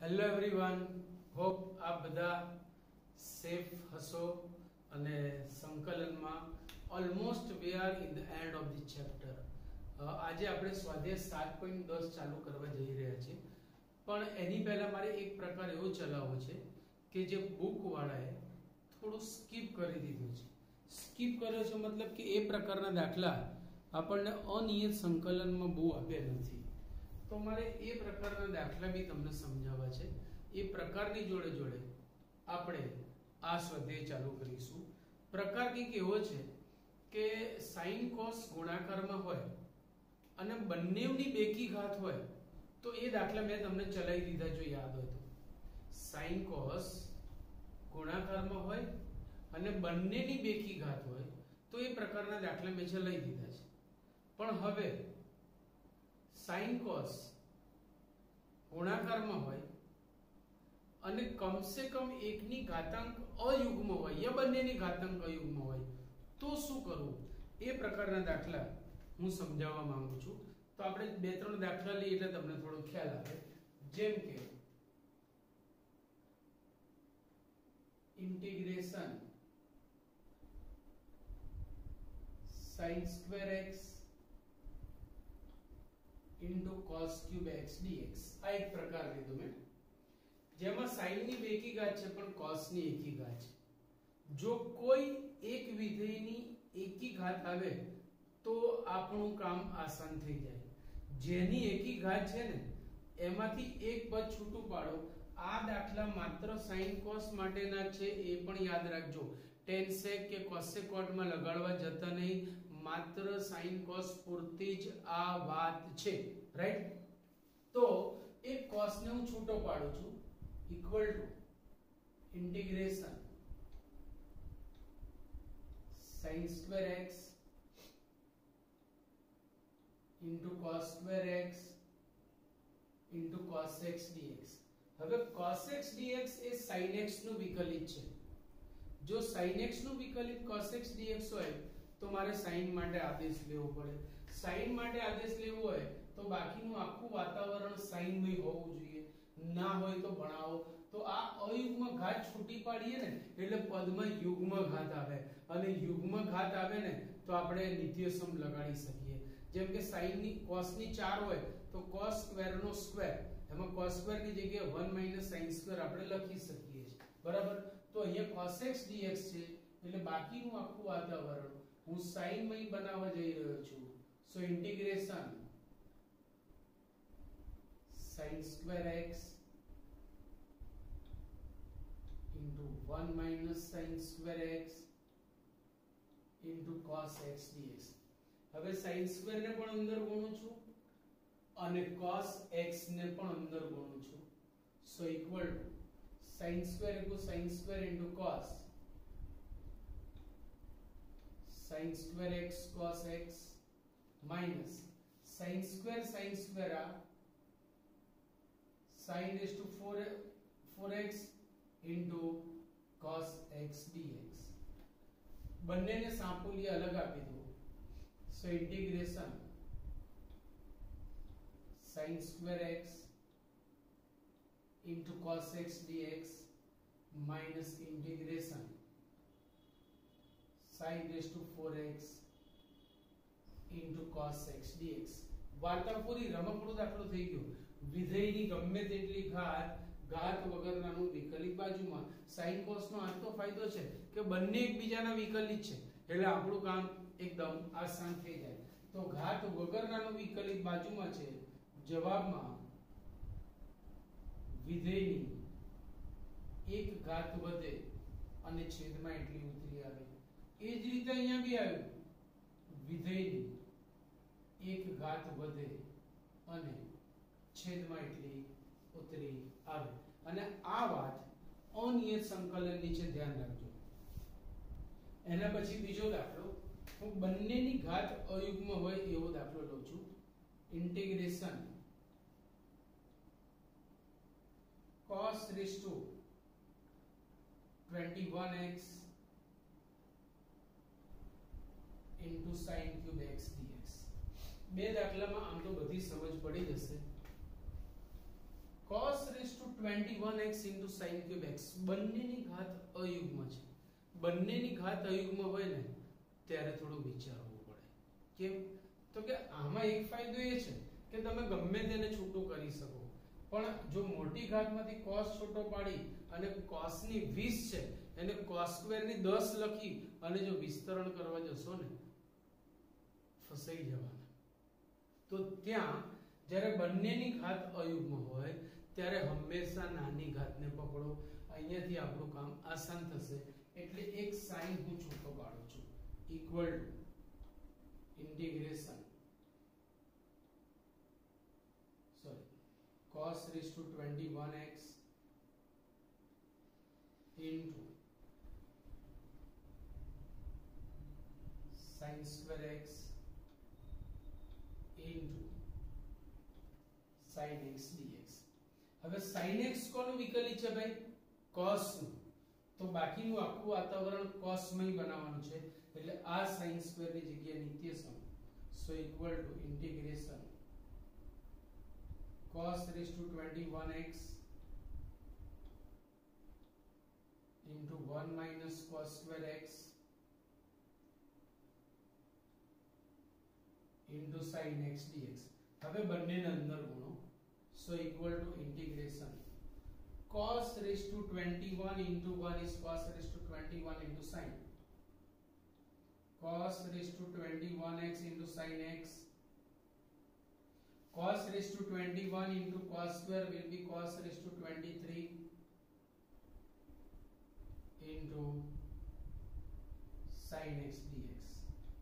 Hello everyone, hope આપ બધા safe હશો અને સંકલનમાં almost we are in the end of the chapter. આજે આપણે સ્વાધ્યાય 7.10 ચાલુ કરવા જઈ રહ્યા છીએ, પણ એની પહેલા મારે એક પ્રકાર એવો ચલાવવો છે કે જે બુક વાળાએ થોડું સ્કીપ કરી દીધું છે. સ્કીપ કર્યો છે મતલબ કે એ પ્રકારના દાખલા આપણને અનિયત સંકલનમાં બહુ આપ્યા નથી, તો મારે એ પ્રકારના દાખલા બી તમને સમજાવવા છે. એ પ્રકારની જોડે જોડે આપણે આ સ્વાધ્યાય ચાલુ કરીશું. પ્રકાર કંઈક એવો છે કે સાઈન કોસ ગુણાકારમાં હોય અને બંનેની બેકી ઘાત હોય તો એ દાખલા મેં તમને ચલાવી દીધા જો યાદ હોય તો. સાઈન કોસ ગુણાકારમાં હોય અને બંનેની બેકી ઘાત હોય તો એ પ્રકારના દાખલા મેં ચલાવી દીધા છે. પણ હવે સાઈન કોસ ગુણાકારમાં હોય અને કમસે કમ એકની ઘાતાંક અયુગ્મ હોય યા બંનેની ઘાતાંક અયુગ્મ હોય તો શું કરવું, એ પ્રકારના દાખલા હું સમજાવવા માંગુ છું. તો આપણે બે ત્રણ દાખલા લઈએ એટલે તમને થોડો ખ્યાલ આવે. જેમ કે integration sin square x into cos cube x dx. આ એક પ્રકાર લીધો મેં, જેમાં sin ની બેકી ઘાત છે પણ cos ની એકી ઘાત છે. જો કોઈ એક વિધેયની એકી ઘાત આવે તો આપણું કામ આસાન થઈ જાય. જેની એકી ઘાત છે ને એમાંથી એક પદ છૂટું પાડો. આ દાખલા માત્ર sin cos માટેના છે, એ પણ યાદ રાખજો. tan sec કે cos sec cot માં લગાડવા જતા નહીં, માત્ર sin cos પૂરતી જ આ વાત છે, રાઈટ? તો એક cos ને હું છૂટો પાડું છું, equal to integration sin square x into cos square x into cos x dx. હવે cos x dx એ sin x નું વિકલિત છે. જો sin x નું વિકલિત cos x dx હોય તો મારે sin માટે આદેશ લેવો પડે. sin માટે આદેશ લેવો હોય તો બાકીનું આખું વાતાવરણ sin મય હોવું જોઈએ. ના હોય તો ભણાવો. તો આ અયુગ્મ ઘાત છૂટી પાડીએ ને એટલે પદમાં યુગ્મ ઘાત આવે, અને યુગ્મ ઘાત આવે ને તો આપણે નિત્યસમ લગાડી શકીએ. જેમ કે sin ની cos ની 4 હોય તો cos સ્ક્વેર નો સ્ક્વેર, એમાં cos સ્ક્વેર ની જગ્યાએ 1 - sin સ્ક્વેર આપણે લખી શકીએ છીએ, બરાબર? તો અહીંયા cos x dx છે એટલે બાકીનું આખું વાતાવરણ હું sin મય બનાવવા જઈ રહ્યો છું. So integration sin square x into 1 - sin square x into cos x dx. હવે sin સ્ક્વેર ને પણ અંદર ગણું છું અને cos x ને પણ અંદર ગણું છું. So equal to sin square = sin square into cos sin square x cos x minus sin square આ sin raised to 4x into cos x dx. બંનેને સાપોલી અલગ આપી દો. So integration sin square x into cos x dx minus integration sin raised to 4x into cos x dx. વાર્તા પૂરી, રમકડું દાખલો થઈ ગયો. વિધેયની ગમે તેટલી ઘાત વગરનાનું વિકલિત બાજુમાં. sin cos નો આ તો ફાયદો છે કે બંને એકબીજાના વિકલિત છે એટલે આપણું કામ એકદમ આસાન થઈ જાય. તો ઘાત વગરનાનું વિકલિત બાજુમાં છે, જવાબમાં વિધેયની એક ઘાત વધે અને છેદમાં એટલી ઉતરી આવે. એ જ રીતે અહીંયા બી આવ્યું, વિધેયની એક ઘાત વધે અને છેદમાં એટલી ઉતરી આવે. અને આ વાત અનિયત સંકલનની છે, ધ્યાન રાખજો. એના પછી બીજો દાખલો, હું બંનેની ઘાત અયુગ્મ હોય એવો દાખલો લઉં છું. Integration cos raised to 21x into sin cube x dx. બે દાખલામાં આમ તો બધી સમજ પડી જશે. cos raised to 21x sin cube x બંનેની ઘાત અયુગ્મ છે. બંનેની ઘાત અયુગ્મ હોય ને ત્યારે થોડું વિચારવું પડે. કેમ? તો કે આમાં એક ફાયદો એ છે કે તમે ગમે તેને છૂટું કરી શકો, પણ જો મોટી ઘાતમાંથી cos છૂટો પાડી અને cos ની 20 છે એને cos સ્ક્વેર ની 10 લખી અને જો વિસ્તરણ કરવા જશો ને ફસાઈ જવાના. તો ત્યાં જ્યારે બંનેની ઘાત અયુગ્મ હોય ત્યારે હંમેશા નાની ઘાતને પકડો. અહીંયાથી આપણું કામ આસાન થશે. એટલે એક સાઈન હું છૂટો પાડું છું equal to integration cos raised to 21x into sin square x into sin x dx. હવે sin x કોનું વિકલિત છે ભાઈ? cos નું. તો બાકીનું આખું વાતાવરણ cos માં બનાવવાનું છે. એટલે આ sin square ની જગ્યાએ નિત્યસમ so equal to integration cos raised to 21x into 1 minus cos square x into sin x dx. હવે બંનેને અંદર ગુણો so equal to integration cos raised to 21 into 1 is cos raised to 21 into sin cos raised to 21x into sin x. Cos raised to 21 into cos square will be cos raised to 23 into sin x dx.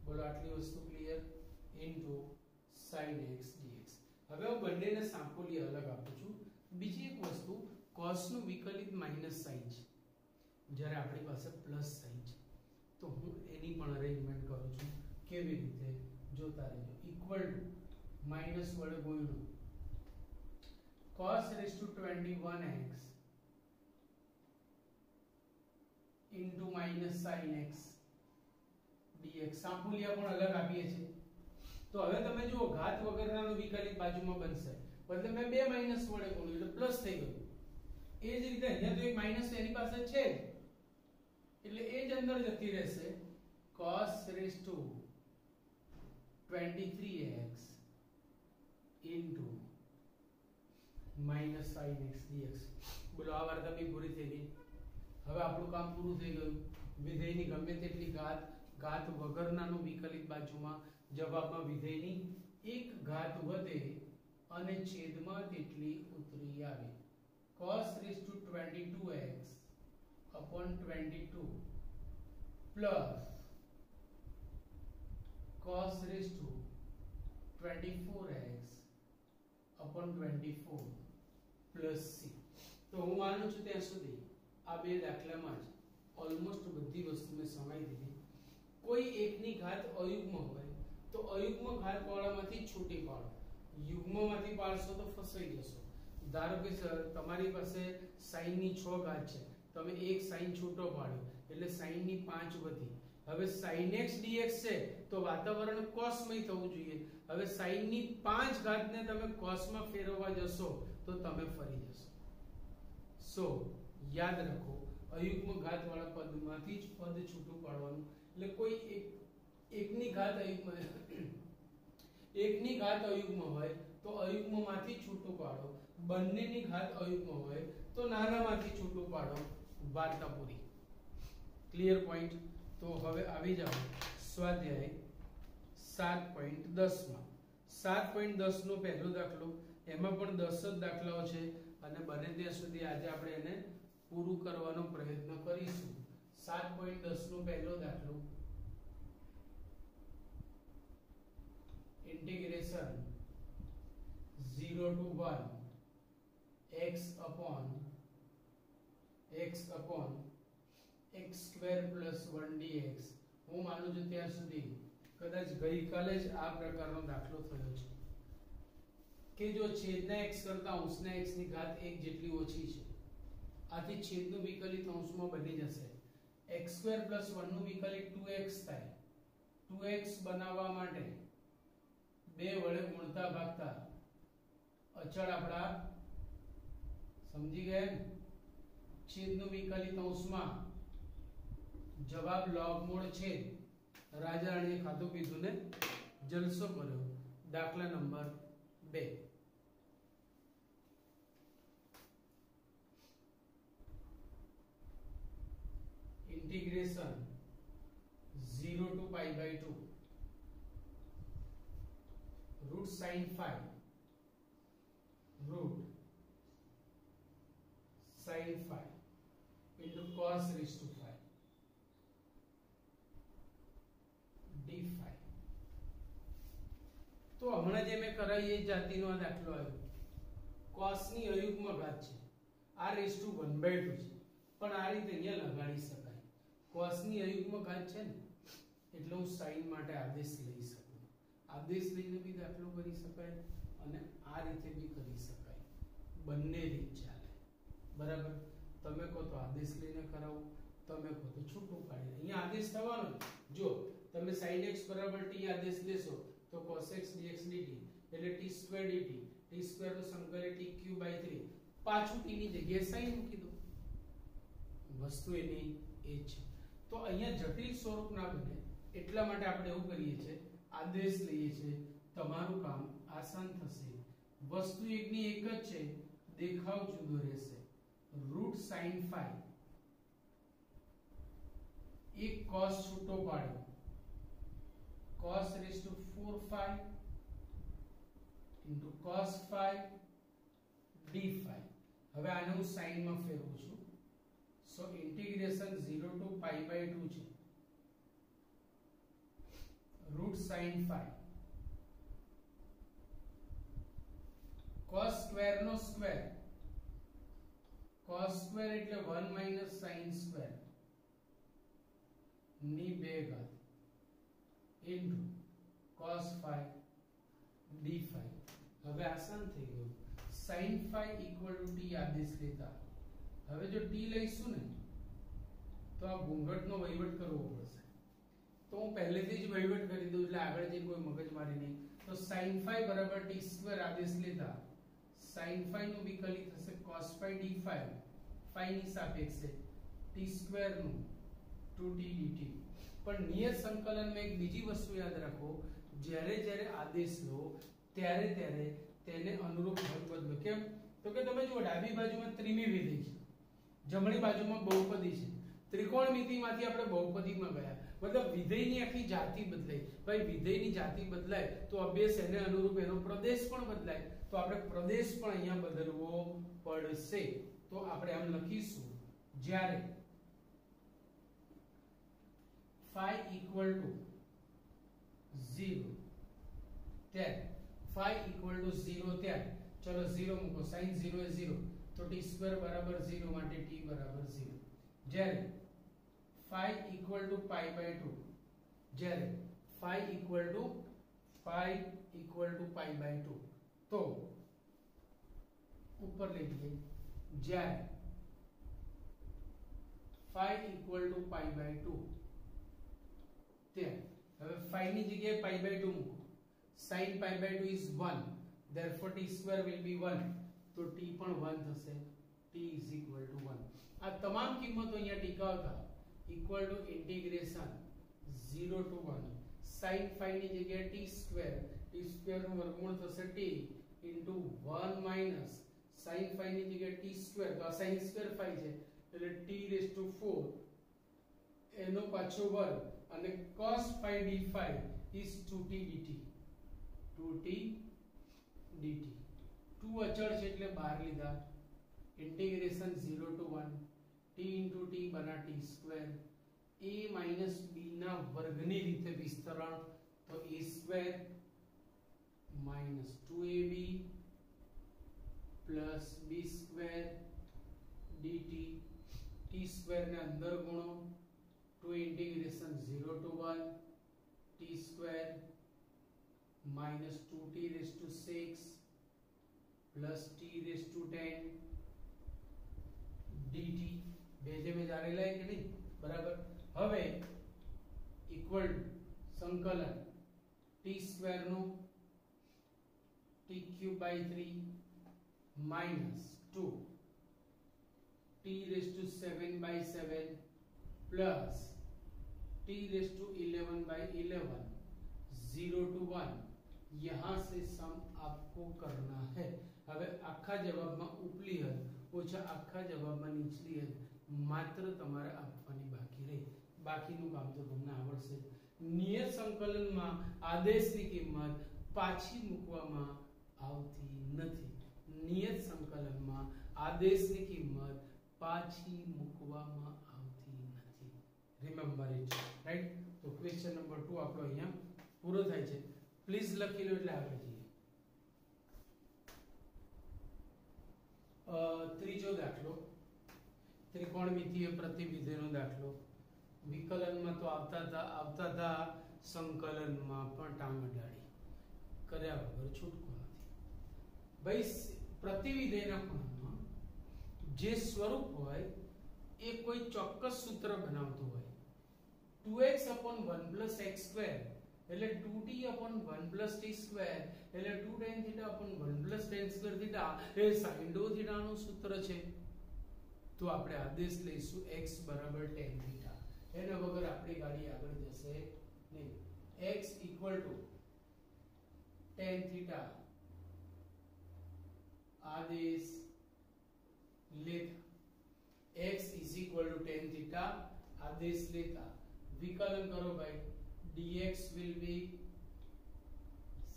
બોલો આટલી વસ્તુ clear? into sin x dx. હવે હું બંનેને સાંપોલી અલગ આપું છું. બીજી એક વસ્તુ, cos નું વિકલિત માઈનસ સાઈન છે જ્યારે આપણી પાસે પ્લસ સાઈન છે. તો હું એની પણ અરેન્જમેન્ટ કરું છું. કેવી રીતે? જોતા રહેજો. ઇક્વલ ટુ माइनस वडे गुणनु cos raised to 21x into minus sin x dx. સાંપુલિયા પણ અલગ આપીએ છે. તો હવે તમે જુઓ ઘાત વગરનાનો વિકલિત બાજુમાં બનશે, બદલે મેં બે માઈનસ વડે ગુણ્યું એટલે પ્લસ થઈ ગયું. એ જ રીતે અહીંયા તો એક માઈનસ એની પાસે છે એટલે એ જ અંદર જતી રહેશે. cos raised to 23x into minus sin x dx. બોલો આ વાર્તા બી પૂરી થઈ ગઈ. હવે આપણું કામ પૂરું થઈ ગયું. વિધેયની ગમે તેટલી ઘાત વગરનાનો વિકલિત બાજુમાં જવાબમાં વિધેયની એક ઘાત વધે અને છેદમાં તેટલી ઉતરી આવે. cos raised to 22x upon 22 plus cos raised to 24x upon 24 plus c. તો હું માનું છું ત્યાં સુધી આ બે દાખલામાં જ ઓલમોસ્ટ બધી વસ્તુ મેં સમાઈ દીધી. કોઈ એકની ઘાત અયુગ્મ હોય તો અયુગ્મ ઘાત વાળામાંથી છૂટી પાડો. યુગ્મમાંથી પાડશો તો ફસાઈ જશો. ધારો કે તમારી પાસે sin ની 6 ઘાત છે, તમે એક sin છૂટો પાડ્યો એટલે sin ની 5 વધી. હવે sin x dx છે તો વાતાવરણ cos મય થવું જોઈએ. હવે sin ની 5 ઘાતને તમે cos માં ફેરવવા જશો તો તમે ફરી જશો. સો યાદ રાખો અયુગ્મ ઘાત વાળા પદમાંથી જ પદ છૂટું પાડવાનું. એટલે કોઈ એકની ઘાત અયુગ્મ હોય તો અયુગ્મમાંથી છૂટું પાડો. બંનેની ઘાત અયુગ્મ હોય તો નાનામાંથી છૂટું પાડો. વાર્તા પૂરી. Clear point? તો હવે આવી જાઓ સ્વાધ્યાય 7.10 માં. 7.10 નો પહેલો દાખલો. એમાં પણ 10 જ દાખલાઓ છે અને બને ત્યાં સુધી આજે આપણે એને પૂરું કરવાનો પ્રયત્ન કરીશું. 7.10 નો પહેલો દાખલો. Integration 0 to 1 x upon x square plus 1 dx. હું માનું છું ત્યાં સુધી કદાચ ગઈકાલે જ આ પ્રકારનો દાખલો થયો છે કે જો છેદના x કરતા અંશના x ની ઘાત 1 જેટલી ઓછી છે, આથી છેદનું વિકલિત અંશમાં બની જશે. x square plus 1 નું વિકલિત 2x થાય. 2x બનાવવા માટે 2 વડે ગુણતા ભાગતા અચળ આપણા સમજી ગયા ને? છેદનું વિકલિત અંશમાં જવાબ લોગમૂળ છેદ. રાજા રાણીએ ખાધું પીધું ને જલસો કર્યો. દાખલા number 2. Integration 0 to pi by 2 root sin phi into cos raised to phi d phi. તો હમણાં જે મેં કરાવી એ જાતિનો આ દાખલો આવ્યો. cos ની અયુગ્મ ઘાત છે, આ raised to 1/2 છે, પણ આ રીતે અહીંયા લગાડી શકાય. cos ની અયુગ્મ ઘાત છે ને એટલે હું sin માટે આદેશ લઈ શકું. આદેશ લઈને બી દાખલો કરી શકાય અને આ રીતે બી કરી શકાય. બંને રીત ચાલે. બરાબર? તમે કહો તો આદેશ લઈને કરાવો, તમે કહો તો છૂટું પાડીને. અહીંયા આદેશ થવાનો જો તમે sin x = t આદેશ લેશો તો cos x dx dt એટલે t² dt, t² નો સંકલન tq/3, પાછું t ની જગ્યાએ sin મૂકી દો. વસ્તુ એની એ છે. તો અહીંયા જટિલ સ્વરૂપ ના બને એટલા માટે આપણે એવું કરીએ છીએ, આદેશ લઈએ છીએ. તમારું કામ આસાન થશે. વસ્તુ એકની એક જ છે, દેખાવ જુદો રહેશે. રૂટ sin phi એક cos છૂટો પાડ્યો, cos raised to 4 phi into cos phi d phi. હવે આને હું sin માં ફેરવું છું. So integration 0 to pi by 2 છે. root sin phi cos square નો સ્ક્વેર, cos square એટલે 1 minus sin square ની 2 ઘાત into cos phi d phi. હવે આસાન થઈ ગયું. sin phi equal to t આદેશ લેતા હવે જો t લઈશું ને તો આ ઘૂંઘટનો વહીવટ કરવો પડશે. તો હું પહેલેથી જ વહીવટ કરી દઉં એટલે આગળ જઈને કોઈ મગજમારી નહીં. તો sin phi = t² આદેશ લેતા sin phi નું વિકલિત થશે cos phi d phi, phi ની સાપેક્ષે t² નું 2t dt. પણ નિયત સંકલનમાં એક બીજી વસ્તુ યાદ રાખો, જ્યારે જ્યારે આદેશ લો ત્યારે ત્યારે તેને અનુરૂપ પદ બદલો. કેમ? તો કે તમે જુઓ ડાબી બાજુમાં ત્રિમી વિધેય છે, જમણી બાજુમાં બહુપદી છે. ત્રિકોણમિતિમાંથી આપણે બહુપદીમાં ગયા, મતલબ વિધેયની આખી જાતિ બદલાઈ. ભાઈ વિધેયની જાતિ બદલાય તો અભ્યાસ એને અનુરૂપ એનો પ્રદેશ પણ બદલાય. તો આપણે પ્રદેશ પણ અહીંયા બદલવો પડશે. તો આપણે આમ લખીશું, જ્યારે phi equal to 0 ત્યારે phi equal to 0 ત્યારે ચલો 0 મૂકો, sin 0 એ 0 તો t² = 0 માટે t = 0. જ્યારે phi equal to pi by 2, જ્યારે phi equal to pi by 2 તો ઉપર લખીએ, જ્યારે phi equal to pi by 2 ત્યારે હવે phi ની જગ્યાએ pi by 2 મૂકો. sin pi by 2 is 1, therefore t² will be 1, તો t પણ 1 થશે. t is equal to 1. આ તમામ કિંમતો અહીંયા ટીકાવતા equal to integration 0 to 1 sin phi ની જગ્યાએ t² નું વર્ગમૂળ થશે t into 1 minus sin phi ની જગ્યાએ t², તો આ sin² phi છે એટલે t raised to 4 એનો પાછો વર્ગ અને cos phi d phi is 2t dt. 2t dt 2 અચળ છે એટલે બહાર લીધા. integration 0 to 1 t into t બના t², a minus b ના વર્ગની રીતે વિસ્તરણ, તો a² minus 2ab plus b² dt. t² ને અંદર ગુણો, to integration 0 to 1 t² minus 2t raised to 6 plus t raised to 10 dt. બેજે મે જાણેલા કે નહીં? બરાબર. હવે ઇક્વલ સંકલન t² નું tq/3 minus 2 t⁻7/7 plus t⁻11/11 0 to 1 यहां से सम आपको करना है। હવે આખા જવાબમાં ઉપલી હદ ઓછા આખા જવાબમાં નીચલી હદ માત્ર તમારે આપવાની બાકી રહી, બાકીનું કામ તો તમને આવડશે। નિયત સંકલનમાં આદેશની કિંમત પાછી મૂકવામાં આવતી નથી। નિયત સંકલનમાં આદેશની કિંમત પાછી મૂકવામાં આવતી નથી। Remember it, right. તો ક્વેશ્ચન નંબર 2 આપણો અહીંયા પૂરો થાય છે। પ્લીઝ લખી લો એટલે આગળ જઈએ। ત્રીજો દાખલો, ત્રિકોણમિતીય પ્રતિવિધિનો દાખલો। વિકલનમાં તો આવતા હતા, સંકલનમાં પણ ટાંગ અડાડી કર્યા વગર છૂટકો નથી। ભાઈ પ્રતિવિધેયના ખૂણામાં જે સ્વરૂપ હોય એ કોઈ ચોક્કસ સૂત્ર બનાવતું હોય। 2x/1 + x² એટલે 2t/1 + t² એટલે 2 tan θ/1 + tan² θ એ sin ρ θ નું સૂત્ર છે। તો આપણે આદેશ લઈશું x = tan θ, એના વગર આપણી ગાડી આગળ જશે નહીં। x = tan θ आदेश लेता, x = tan θ आदेश लेता, विकलन करो भाई, dx will be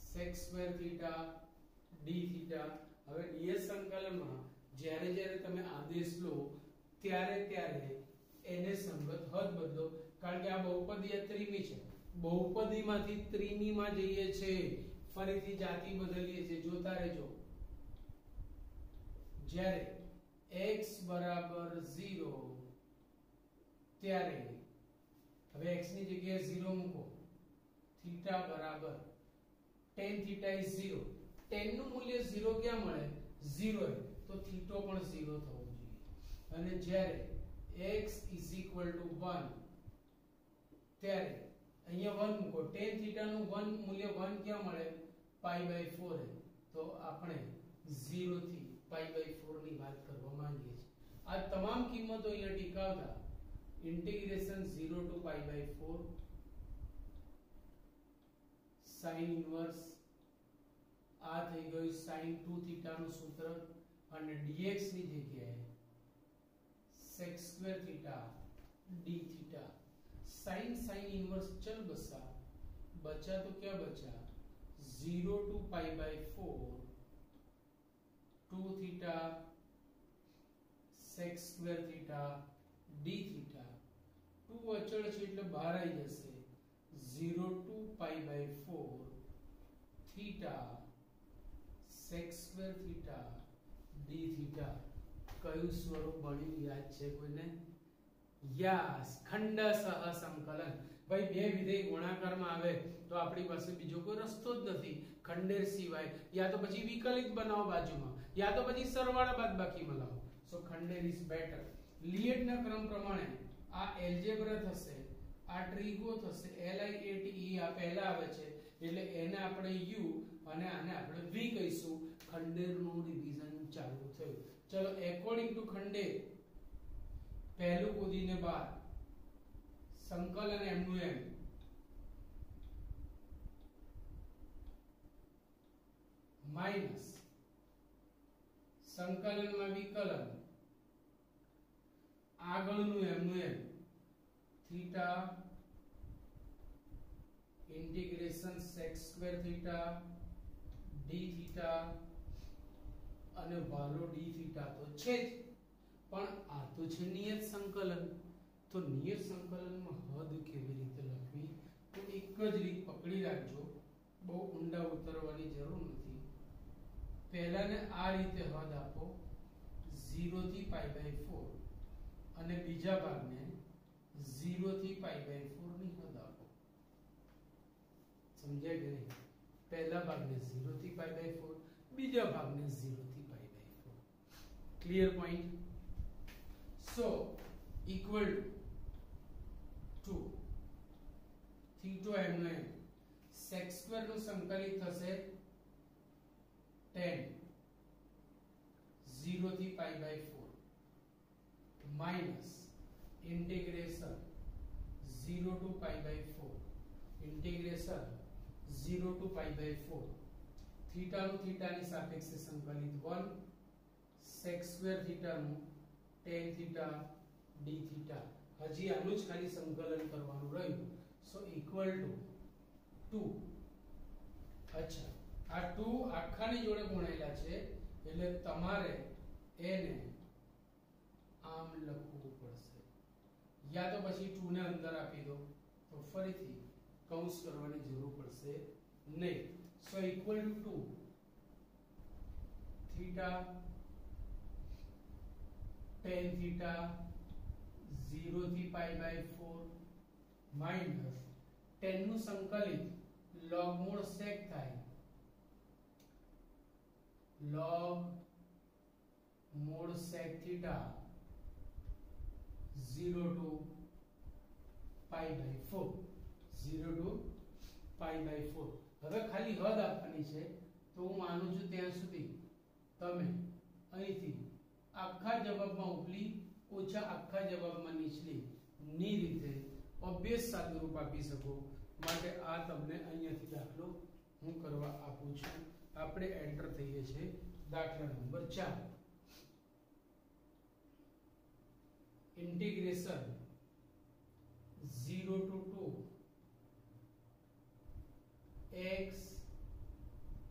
sec² θ d θ। હવે નિયત સંકલનમાં જ્યારે જ્યારે તમે આદેશ લો ત્યારે ત્યારે એને સંગત હદ બદલો, કારણ કે આ બહુપદી આ ત્રિમી છે, બહુપદીમાંથી ત્રિમીમાં જઈએ છે, ફરીથી જાતિ બદલીએ છે। જોતા રહેજો, જ્યારે x = 0 ત્યારે હવે x ની જગ્યાએ 0 મૂકો, θ બરાબર tan θ is 0, tan નું મૂલ્ય 0 ક્યાં મળે? 0 તો θ પણ 0 થવો જોઈએ। અને જ્યારે x = 1 ત્યારે અહીંયા 1 મૂકો, tan θ નું 1 મૂલ્ય 1 ક્યાં મળે? π/4 તો આપણે 0 થી π/4 ની વાત કરવા માંગીએ છીએ। આ તમામ કિંમતો અહીંયા ટીકાવતા इंटीग्रेशन 0 to π/4 sin इनवर्स आ થઈ ગયું sin 2 θ નું સૂત્ર, અને dx ની જગ્યાએ sec² θ d θ। sin इनवर्स चल बचा तो क्या बचा? 0 to π/4 2 θ sec² θ d θ। 2 અચળ છે એટલે બહાર આવી જશે, 0 to π/4 θ sec² θ d θ। કયું સ્વરૂપ બન્યું યાદ છે કોઈને? યસ, ખંડસહ સંકલન। ભાઈ બે વિધેય ગુણાકારમાં આવે તો આપણી પાસે બીજો કોઈ રસ્તો જ નથી ખંડેર સિવાય, યા તો પછી વિકલિત બનાવો બાજુમાં, યા તો પછી સરવાળા બાદબાકીમાં લાવો। સો ખંડેર ઇઝ બેટર। લિએટના ક્રમ પ્રમાણે આ એલ્જેબ્રા થશે, આ ટ્રીગો થશે, LIATE આ પહેલા આવે છે એટલે એને આપણે u અને આને આપણે v કહીશું। ખંડેરનું રિવિઝન ચાલુ થયું। ચલો એકોર્ડિંગ ટુ ખંડેર પહેલું કૂદીને 12 સંકલન એમનું એમ માઈનસ સંકલનમાં વિકલન આગળનું એમનું એમ θ इंटीग्रेशन sec² θ d θ અને વાલો d θ તો છે જ, પણ આ તો છે નિયત સંકલન। તો નિયત સંકલનમાં હદ કેવી રીતે લખવી? તો એક જ રીત પકડી રાખજો, બહુ ઊંડા ઉતરવાની જરૂર નથી। પહેલાને આ રીતે હદ આપો 0 થી π/4 અને બીજા ભાગને 0 થી π/4 ની હદ આપો। સમજાય કે નહીં? પહેલા ભાગને 0 થી π/4, બીજા ભાગને 0 થી π/4। Clear point? So equal to theta એમનો એમ sec² નું સંકલિત થશે tan 0 થી π/4 minus integration 0 to pi by 4 integration 0 to pi by 4 theta नु थीटा ની સાપેક્ષે સંકલિત 1 sec square थीटा नु tan थीटा d थीटा હજી આનું જ ખાલી સંકલન કરવાનું રહ્યું સો ઇક્વલ ટુ 2 અચ્છા આ 2 આખાની જોડે ગુણાયેલા છે એટલે તમારે એને આમ લખવું પડશે યા તો પછી 2 ને અંદર આપી દો તો ફરીથી કૌંસ કરવાની જરૂર પડશે નહીં so equal to 2 theta tan theta 0 થી pi by 4 માઈનસ tan નું સંકલિત log મૂળ sec થાય log મૂળ sec theta 0 to pi by 4 0 to pi by 4 હવે ખાલી હદ આપવાની છે તો હું માનું છું ત્યાં સુધી તમે અહીંથી આખા જવાબમાં ઉપલી ઓછા આખા જવાબમાં નીચલી ની રીતે ઓબ્વિયસ સાદુરૂપ આપી શકો માટે આ તમને અહીંયાથી દાખલો હું કરવા આપું છું આપણે એન્ટર થઈએ છે દાખલા number 4 integration 0 to 2 x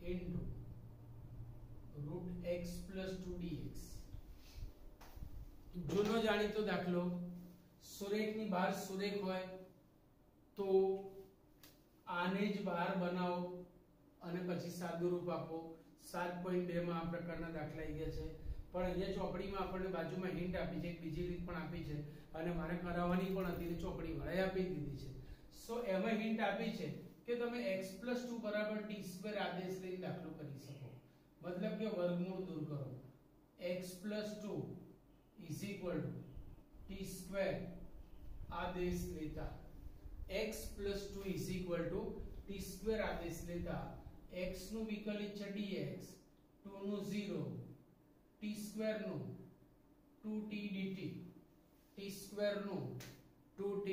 into root x plus 2 dx જૂનો જાણીતો દાખલો સુરેખની બહાર સુરેખ હોય તો આને જ બહાર બનાવો અને પછી સાદુરૂપ આપો 7.2 માં આ પ્રકારના દાખલા આવી ગયા છે પણ અહીંયા ચોપડીમાં આપણને બાજુમાં હિન્ટ આપી છે એક બીજી રીત પણ આપી છે અને મારે કરાવવાની પણ હતી ને ચોપડીમાં આપી દીધી છે સો એમાં હિન્ટ આપી છે કે તમે x + 2 = t² આદેશ લઈને દાખલો કરી શકો मतलब કે વર્ગમૂળ દૂર કરો x + 2 = t² આદેશ લેતા x + 2 = t² આદેશ લેતા x નું વિકલિત છે dx 2 નું 0 t² નું 2t dt t² નું 2t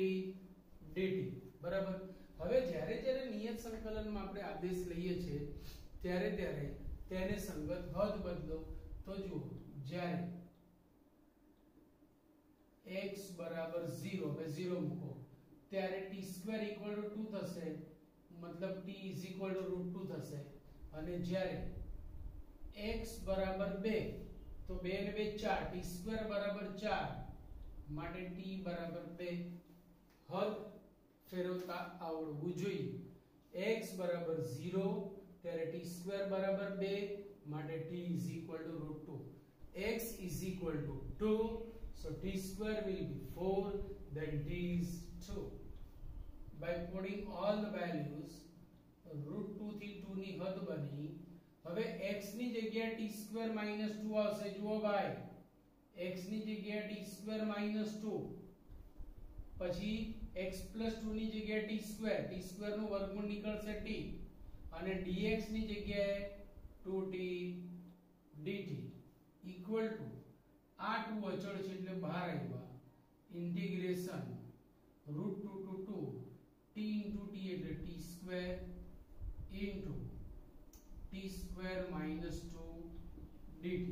dt બરાબર હવે જ્યારે જ્યારે નિયત સંકલનમાં આપણે આદેશ લઈએ છીએ ત્યારે ત્યારે તેને સંગત હદ બદલો તો જુઓ જ્યારે x બરાબર 0 હવે 0 મૂકો ત્યારે t² = 2 થશે मतलब t = √2 થશે અને જ્યારે x બરાબર 2 તો 2 ને 2 4 t² બરાબર 4 માટે t બરાબર 2 હદ ફેરવતા આવડવું જોઈએ x બરાબર 0 ત્યારે t² બરાબર 2 માટે t = √2 x = 2 so t² will be 4 then t is 2 by putting all the values √2 થી 2 ની હદ બની હવે x ની જગ્યાએ t² - 2 આવશે જુઓ ભાઈ x ની જગ્યાએ t² - 2 પછી x + 2 ની જગ્યાએ t² નું વર્ગમૂળ નીકળશે t અને dx ની જગ્યાએ 2t dt equal to આ 2 અચળ છે એટલે બહાર આવ્યા integration √2 to 2 t into t એટલે t² into t² - 2 dt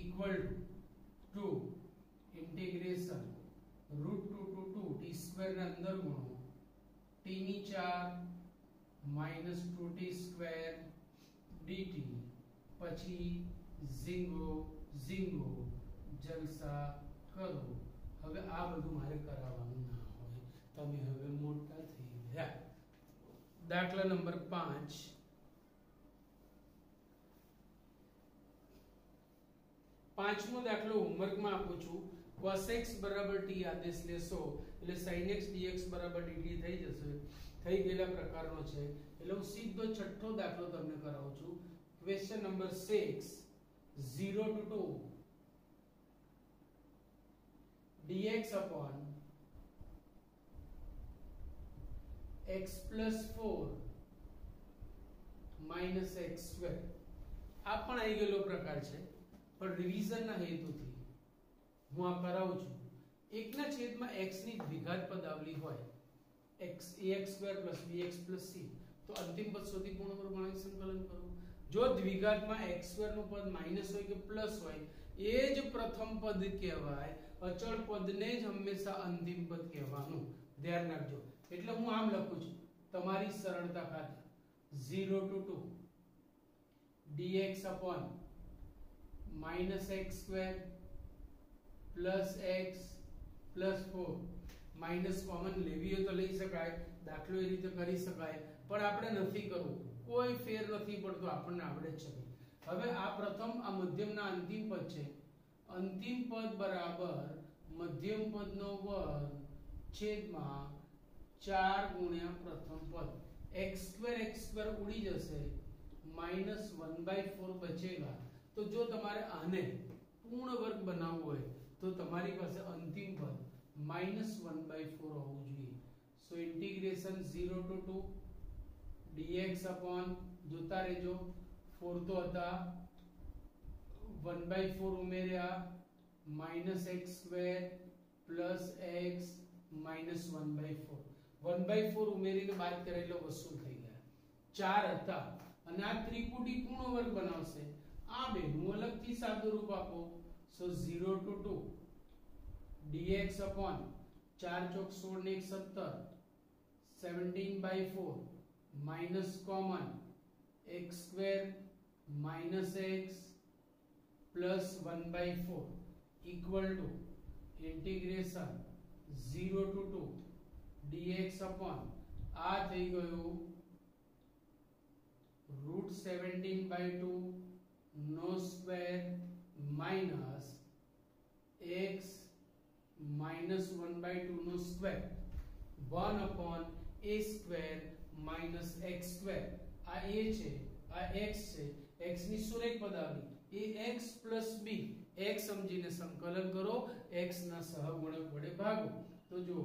equal to integration √2 to 2 t² ને અંદર ગુણો t ની 4 - 2t² dt પછી ઝીંગો ઝીંગો જલસા કરો હવે આ બધું મારે કરાવવાનું ના હોય તમે હવે મોટા થઈ ગયા દાખલા નંબર 5 પાંચમો દાખલો હોમવર્કમાં આપું છું cos x = t આદેશ લેશો એટલે sin x dx = dt થઈ જશે થઈ ગયેલા પ્રકારનો છે એટલે હું સીધો છઠ્ઠો દાખલો તમને કરાવું છું question number 6 0 to 2 dx upon x + 4 minus x² આ પણ આવી ગયેલો પ્રકાર છે પણ રિવિઝનના હેતુથી હું આ કરાવું છું 1 ના છેદમાં x ની દ્વિઘાત પદાવલી હોય x ax² + bx + c તો અંતિમ પદ શોધી પૂર્ણ પ્રમાણિત સંકલન કરો. જો દ્વિઘાતમાં x² નું પદ માઈનસ હોય કે પ્લસ હોય એ જ પ્રથમ પદ કહેવાય. અચળ પદને જ હંમેશા અંતિમ પદ કહેવાનું ધ્યાન રાખજો. એટલે હું આમ લખું છું તમારી સરળતા ખાતર 0 to 2 dx upon -x² + x + 4 minus common લેવી હોય તો લઈ શકાય, દાખલો એ રીતે કરી શકાય, પણ આપણે નથી કરવું, કોઈ ફેર નથી પડતો, આપણને આવડે જ છે. હવે આ પ્રથમ આ મધ્યમના અંતિમ પદ છે. અંતિમ પદ બરાબર મધ્યમ પદનો વર્ગ છેદમાં 4 ગુણ્યા પ્રથમ પદ. x² ઉડી જશે, -1/4 બચેગા. તો જો તમારે આને પૂર્ણ વર્ગ બનાવવો હોય તો તમારી પાસે અંતિમ પદ -1/4 હોવું જોઈએ. સો ઇન્ટિગ્રેશન 0 to 2 dx upon જોતા રહેજો 4 તો હતા 1/4 ઉમેર્યા -x² + x -1/4 1/4 ઉમેરીને બાદ કરે એટલે વસૂલ થઈ ગયા. 4 હતા અને આ ત્રિપુટી પૂર્ણ વર્ગ બનાવશે. આ બેનું અલગથી સાદું રૂપ આપો. સો 0 to 2 dx upon 4 ચોક 16 ને 17 17/4 minus common x² - x plus 1/4 equal to integration 0 to 2 dx upon આ થઈ ગયું √17/2 નો સ્ક્વેર minus x -1/2 નો સ્ક્વેર 1 upon a² - x². આ a છે, આ x છે, x ની સુરેખ પદાવલી ax + b. x સમજીને સંકલન કરો, x ના સહગુણક વડે ભાગો. તો જો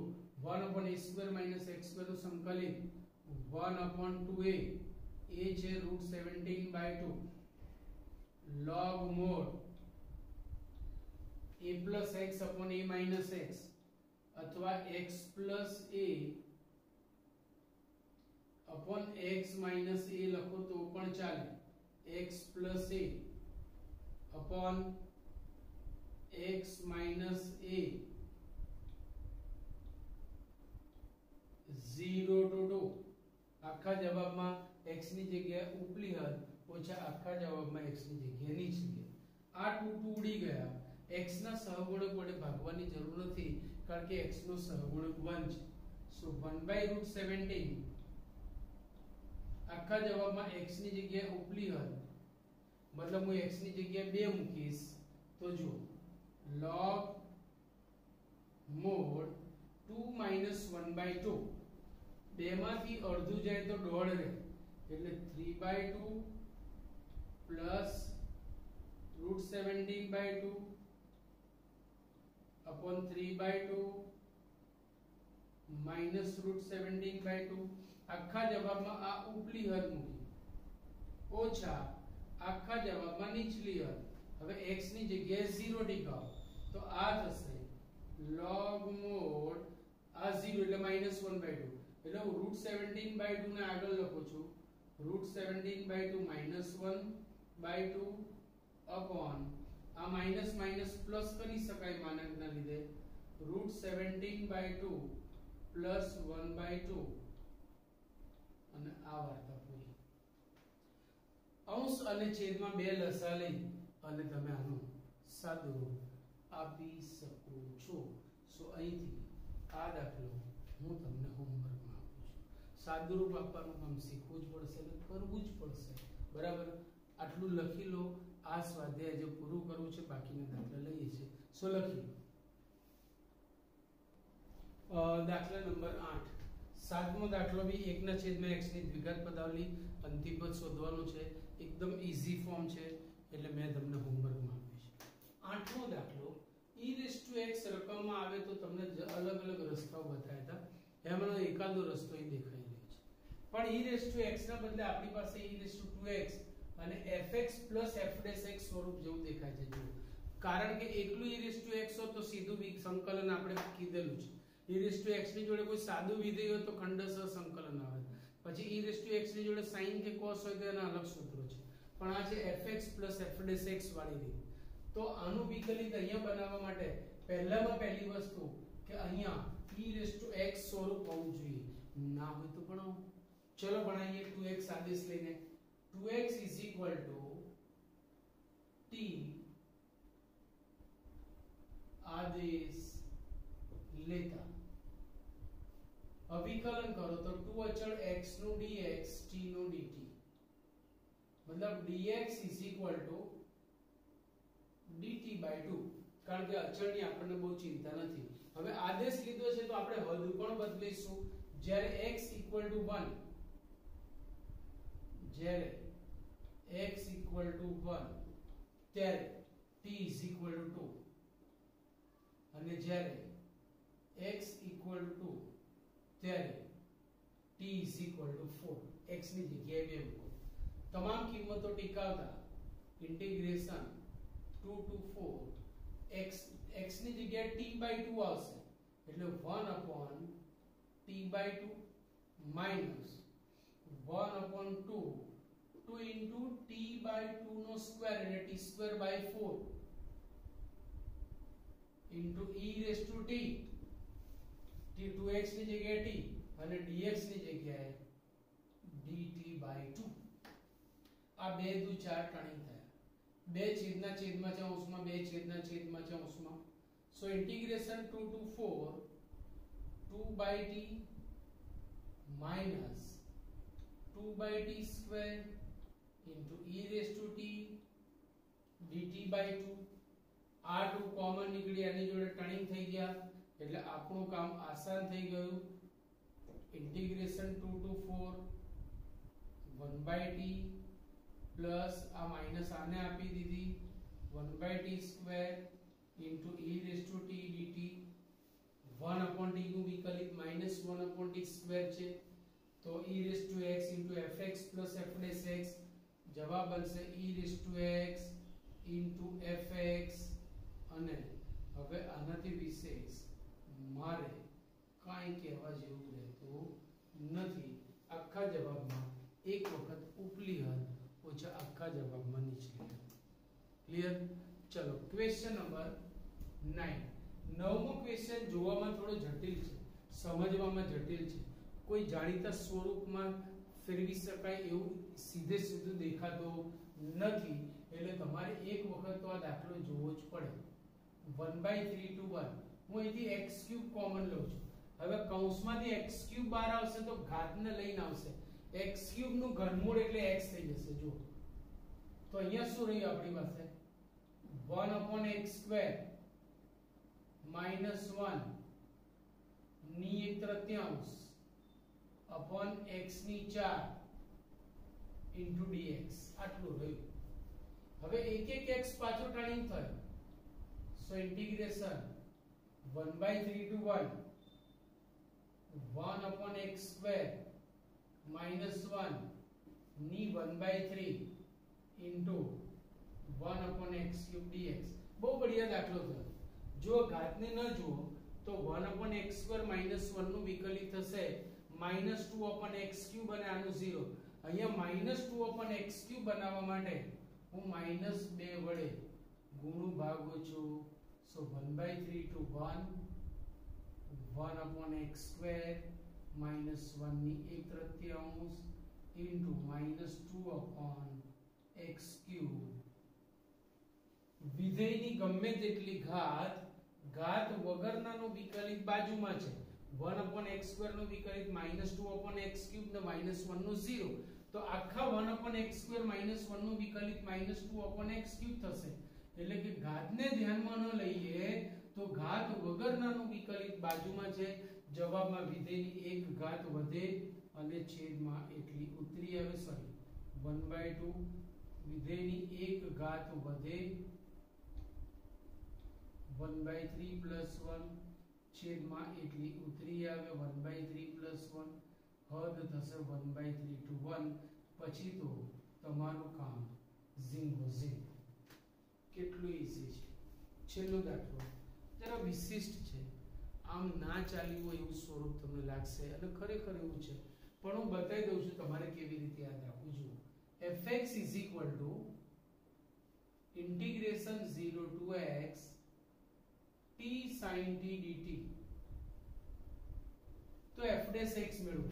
1 upon a² - x² નું સંકલિત 1 upon 2a a છે √17/2 log mod a + x upon a - x અથવા x + a upon x - a લખો તો પણ ચાલે. x + a upon x - a 0 to 2 આખા જવાબમાં x ની જગ્યાએ ઉપલી હદ ઓછા આખા જવાબમાં x ની જગ્યાએ નીચલી. આ 2 ઉડી ગયા. x ના સહગુણક વડે ભાગવાની જરૂર નથી કારણ કે x નો સહગુણક 1 છે. સો 1/√17 આખા જવાબમાં x ની જગ્યાએ ઉપલી હદ મતલબ હું x ની જગ્યાએ 2 મૂકીશ તો જો log mod 2 - 1/2 2 માંથી અડધું જાય તો દોઢ રહે એટલે 3/2 plus √17/2 upon 3/2 minus √17/2 આખા જવાબમાં આ ઉપલી હદ મૂકી ઓછા આખા જવાબમાં નીચલી હદ. હવે x ની જગ્યાએ 0 ટીકાવો તો આ થશે log mod આ 0 એટલે -1/2 એટલે હું √17/2 ને આગળ લખું છું √17/2 -1/2 upon આ માઈનસ માઈનસ પ્લસ કરી શકાય માનકના લીધે √17/2 પ્લસ 1/2 અને આ વાર્તા પૂરી. અંશ અને છેદમાં બે લસા લઈ અને તમે આનું સાદું રૂપ આપી શકો છો. સો અહીંથી આ દાખલો હું તમને હોમવર્કમાં આપું છું. સાદું રૂપ આપવાનું કામ શીખવું જ પડશે અને કરવું જ પડશે. બરાબર, આટલું લખી લો. આ સ્વાધ્યાય જે પૂરું કરવું છે બાકીના દાખલા લઈએ છીએ. સો લખી લો. દાખલા નંબર 8 સાતમો દાખલો બી 1/x ની દ્વિઘાત પદાવલી અંતિમ પદ શોધવાનું છે. એકદમ ઈઝી ફોર્મ છે એટલે મેં તમને હોમવર્કમાં આપ્યું છે. આઠમો દાખલો e⁻x રકમમાં આવે તો તમને અલગ અલગ રસ્તાઓ બતાવ્યા હતા. એમાંનો એકાદો રસ્તો અહીં દેખાઈ રહ્યો છે. પણ e⁻x ના બદલે આપણી પાસે e⁻2x અને fx + f' સ્વરૂપ જેવું દેખાય છે. જુઓ કારણ કે એકલું e⁻x હોત તો સીધું સંકલન આપણે કીધેલું છે e⁻x ની જોડે કોઈ સાદું વિધેય હોય તો ખંડશઃ સંકલન આવે, પછી e⁻x ની જોડે sin કે cos હોય તો એના અલગ સૂત્રો છે, પણ આ છે fx f' વાળી રીત. તો આનું વિકલિત અહીંયા બનાવવા માટે પહેલામાં પહેલી વસ્તુ કે અહીંયા e⁻x સ્વરૂપ હોવું જોઈએ, ના હોય તો ભણાવો. ચલો ભણાવીએ 2x આદેશ લઈને. 2x t આદેશ લેતા અવિકલન કરો તો 2 અચળ x નું dx t નું dt, મતલબ dx dt/2, કારણ કે અચળની આપણને બહુ ચિંતા નથી. હવે આદેશ લીધો છે તો આપણે હદ પણ બદલીશું. જ્યારે x 1, જ્યારે x 1 ત્યારે t 2, અને જ્યારે x 2 ત્યારે t 4. x ની જગ્યાએ 2 મૂકો. તમામ કિંમતો ટીકાવતા ઇન્ટિગ્રેશન 2 to 4 x ની જગ્યાએ t/2 આવશે, એટલે 1/t/2 minus 1/2 2 into t/2 નો સ્ક્વેર એટલે t²/4 into e⁻t, t2x ની જગ્યાએ t અને dx ની જગ્યાએ dt/2. આ 2 દુ 4 ટણી થયા, 2 છેદના છેદમાં ચાંસમાં 2 છેદના છેદમાં ચાંસમાં. સો integration 2 to 4 2/t minus 2/t² into e⁻t dt/2. આ 2 કોમન નીકળી, આની જોડે ટર્નિંગ થઈ ગયા, એટલે આપણું કામ આસાન થઈ ગયું. ઇન્ટિગ્રેશન 2 to 4 1/t પ્લસ આ માઈનસ આને આપી દીધી 1/t² into e⁻t dt. 1/t નું વિકલિત -1/t² છે, તો e⁻x into fx plus f', જવાબ બનશે e⁻x into fx. અને હવે આનાથી વિશેષ મારે કાંઈ કહેવા જેવું રહેતું નથી. આખા જવાબમાં એક વખત ઉપલી હદ ઓછા આખા જવાબમાં નીચલી હદ. ક્લિયર? ચલો ક્વેશ્ચન નંબર 9. નવમો ક્વેશ્ચન જોવામાં થોડો જટિલ છે, સમજવામાં જટિલ છે. કોઈ જાણીતા સ્વરૂપમાં ફેરવી શકાય એવું સીધે સીધું દેખાતો નથી, એટલે તમારે એક વખત તો આ દાખલો જોવો જ પડે. 1/3 to 1 હું અહીંથી x³ કોમન લઉં છું. હવે કૌંસમાંથી x³ બહાર આવશે તો ઘાતને લઈને આવશે, x³ નું ઘનમૂળ એટલે x થઈ જશે. જો તો અહીંયા શું રહ્યું આપણી પાસે 1/x² -1 ની 1/3 upon x ની 4 into dx આટલું રહ્યું. હવે એક x પાછો ટર્નિંગ થયો, સો ઇન્ટિગ્રેશન 1/3 to 1 1/x² -1 ની 1/3 into 1/x³ dx. બહુ બઢિયા દાખલો થયો. જો ઘાતને ન જુઓ તો 1/x² -1 નું વિકલિત થશે -2/x³ અને આનું 0. અહીંયા -2/x³ બનાવવા માટે હું -2 વડે ગુણું ભાગું છું. સો 1/3 to 1 1/x² -1 ની 1/3 into -2/x³. વિધેયની ગમે તેટલી ઘાત વગરનાનો વિકલિત બાજુમાં છે. 1/x² નો વિકલિત -2/x³ ને -1 નો 0, તો આખા 1/x² -1 નો વિકલિત -2/x³ થશે. એટલે કે ઘાતને ધ્યાનમાં ન લઈએ તો ઘાત વગરનાનો વિકલિત બાજુમાં છે. જવાબમાં વિધેયની એક ઘાત વધે અને છેદમાં એટલી ઉતરી આવે. સોરી 1/2 વિધેયની એક ઘાત વધે 1/3 + 1 છેદમાં એટલી ઉતરી આવે 1/3 + 1. હદ થશે 1/3 to 1. પછી તો તમારું કામ ઝીંગો ઝીંગ. કેટલું ઈઝી છે. છેલ્લો દાખલો જરા વિશિષ્ટ છે, આમ ના ચાલ્યું હોય એવું સ્વરૂપ તમને લાગશે અને ખરેખર એવું છે, પણ હું બતાવી દઉં છું તમારે કેવી રીતે યાદ રાખવું. જુઓ, fx is equal to integration 0 to x t sin t dt. તો f dash x મેળવો.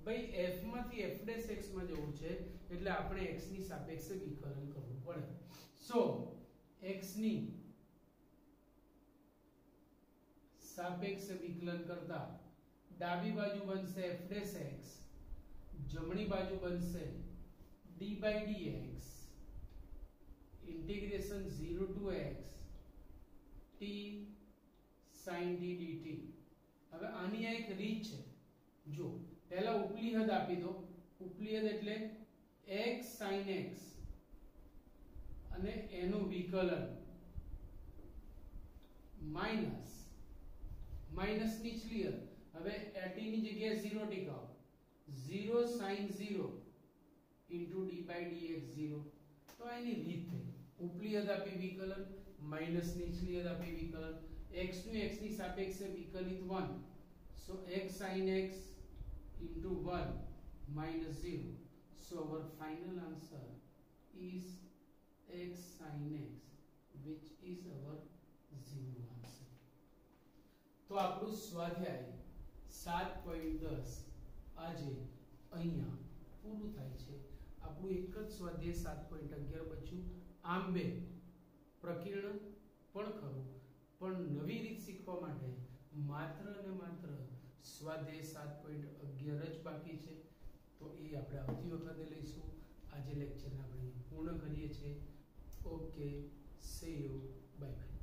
ભાઈ f માંથી f dash x માં જવું છે એટલે આપણે x ની સાપેક્ષે વિકલન કરવું પડે. સો x ની સાપેક્ષ વિકલન કરતા ડાબી બાજુ બનશે f dash x, જમણી બાજુ બનશે d by dx integration 0 to x t sin t dt. હવે આની આ એક રીત છે. જો પહેલા ઉપલી હદ આપી દો. ઉપલી હદ એટલે x sin x અને એનું વિકલન માઈનસ માઈનસ નીચલી હદ. હવે t ની જગ્યાએ 0 ટીકાવો. 0 sin 0 into d by dx 0. તો એની રીત થઈ. ઉપલી હદ આપી વિકલન, માઈનસ નીચલી હદ આપી વિકલન, x નું x ની સાપેક્ષે વિકલિત 1. so x sin x into 1 minus 0. so our final answer is x sin x, which is our 0 answer. તો આપણું સ્વાધ્યાય 7.10 આજે અહીંયા પૂરું થાય છે. આપણું એક જ સ્વાધ્યાય 7.11 બચ્યું. આમ બે પ્રકીર્ણ પણ ખરું, પણ નવી રીત શીખવા માટે માત્ર ને માત્ર સ્વાધ્યાય 7.11 જ બાકી છે. તો એ આપણે આવતી વખતે લઈશું. આજે લેક્ચરને આપણે પૂર્ણ કરીએ છીએ. Okay, C you, bye bye.